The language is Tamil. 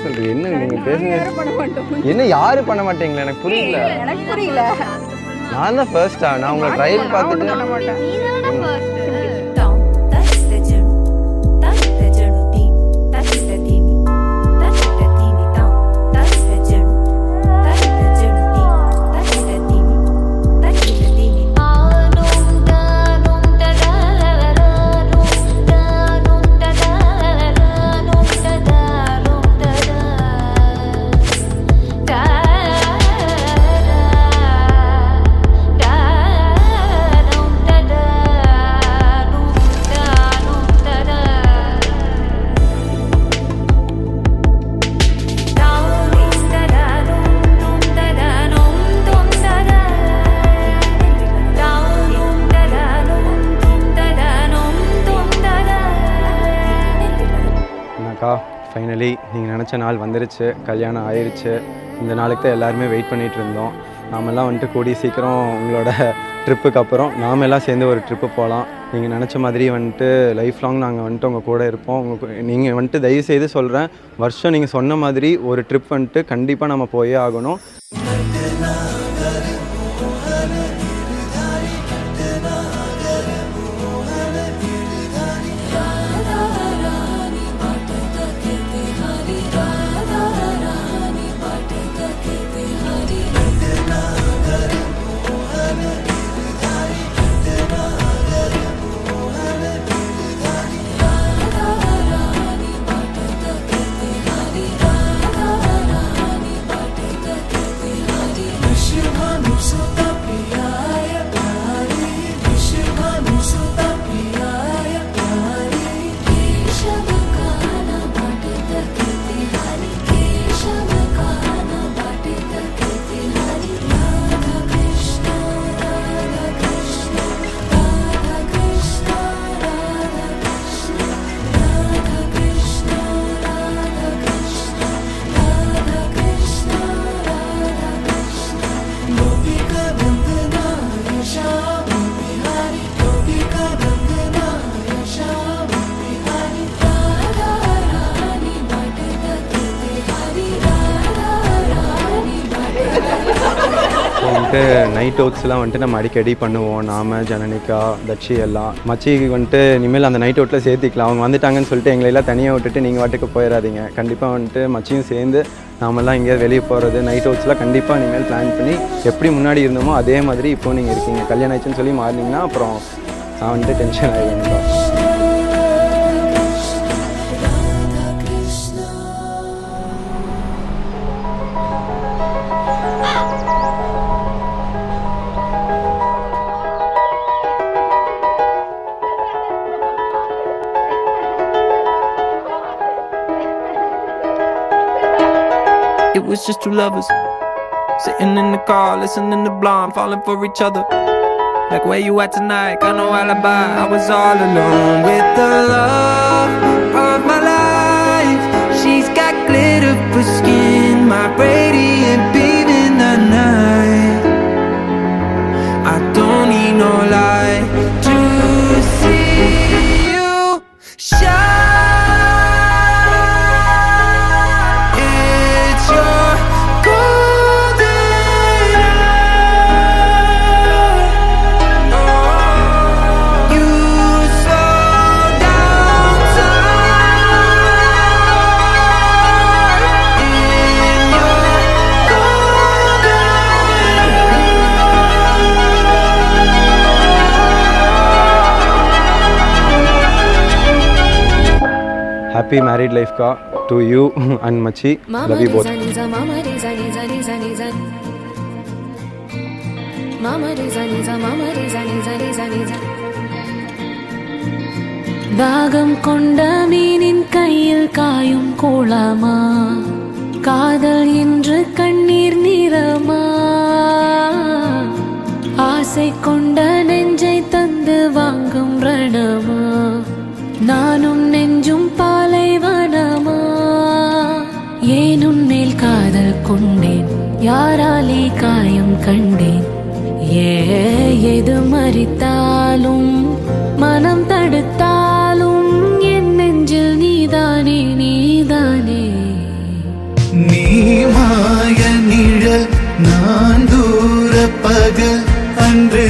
சொல்றீங்க? என்ன நீங்க பேசுங்க. என்ன யாரு பண்ண மாட்டீங்களா? எனக்கு புரியல. நான் தான் ஃபர்ஸ்டா? நான் உங்க ட்ரையல் பார்த்துட்டு ஃபைனலி நீங்கள் நினச்ச நாள் வந்துருச்சு, கல்யாணம் ஆயிடுச்சு. இந்த நாளுக்கு தான் எல்லாருமே வெயிட் பண்ணிகிட்டு இருந்தோம். நாமெல்லாம் வந்துட்டு கூடிய சீக்கிரம் உங்களோட ட்ரிப்புக்கு அப்புறம் நாம் எல்லாம் சேர்ந்து ஒரு ட்ரிப்பு போகலாம். நீங்கள் நினச்ச மாதிரி வந்துட்டு லைஃப் லாங் நாங்கள் வந்துட்டு உங்கள் கூட இருப்போம். நீங்கள் வந்துட்டு தயவுசெய்து சொல்கிறேன், வருஷம் நீங்கள் சொன்ன மாதிரி ஒரு ட்ரிப் வந்துட்டு கண்டிப்பாக நம்ம போயே ஆகணும். நைட் அவுட்ஸ்லாம் வந்துட்டு நம்ம அடிக்கடி பண்ணுவோம். நாம, ஜனனிகா, தட்சி எல்லாம். மச்சி வந்துட்டு இனிமேல் அந்த நைட் அவுட்டில் சேர்த்திக்கலாம். அவங்க வந்துட்டாங்கன்னு சொல்லிட்டு எங்களெல்லாம் தனியாக விட்டுட்டு நீங்கள் வாட்டுக்கு போயிடாதீங்க. கண்டிப்பாக வந்துட்டு மச்சியும் சேர்ந்து நாமெல்லாம் எங்கேயாவது வெளியே போகிறது, நைட் அவுட்ஸ்லாம் கண்டிப்பாக இனிமேல் பிளான் பண்ணி எப்படி முன்னாடி இருந்தோமோ அதே மாதிரி இப்போது நீங்கள் இருக்கீங்க. கல்யாணம் ஆயிடுச்சுன்னு சொல்லி மாறினீங்கன்னா அப்புறம் நான் வந்துட்டு tension ஆகிடுவேன். It was just two lovers sitting in the car, listening to Blonde, falling for each other. Like, where you at tonight? Got no alibi. I was all alone with the love of my life. She's got glitter for skin, my radiant beam in the night. I don't need no light to see you shine. Happy married life ka to you and Machi. Love you both. தாகம் கொண்ட மீனின் கையில் காயும் கோலமா, காதல் என்று கண்ணீர் நிறமா, ஆசை கொண்ட நெஞ்சை தந்து வாங்கும் ரணமா, நானும் நெஞ்சும் பாலைவனமா, ஏன் உன்மேல் காதல் கொண்டேன், யாராலே காயம் கண்டேன், எது மறித்தாலும் மனம் தடுத்தாலும் என் நெஞ்சில் நீதானே நீதானே. பகல் அன்று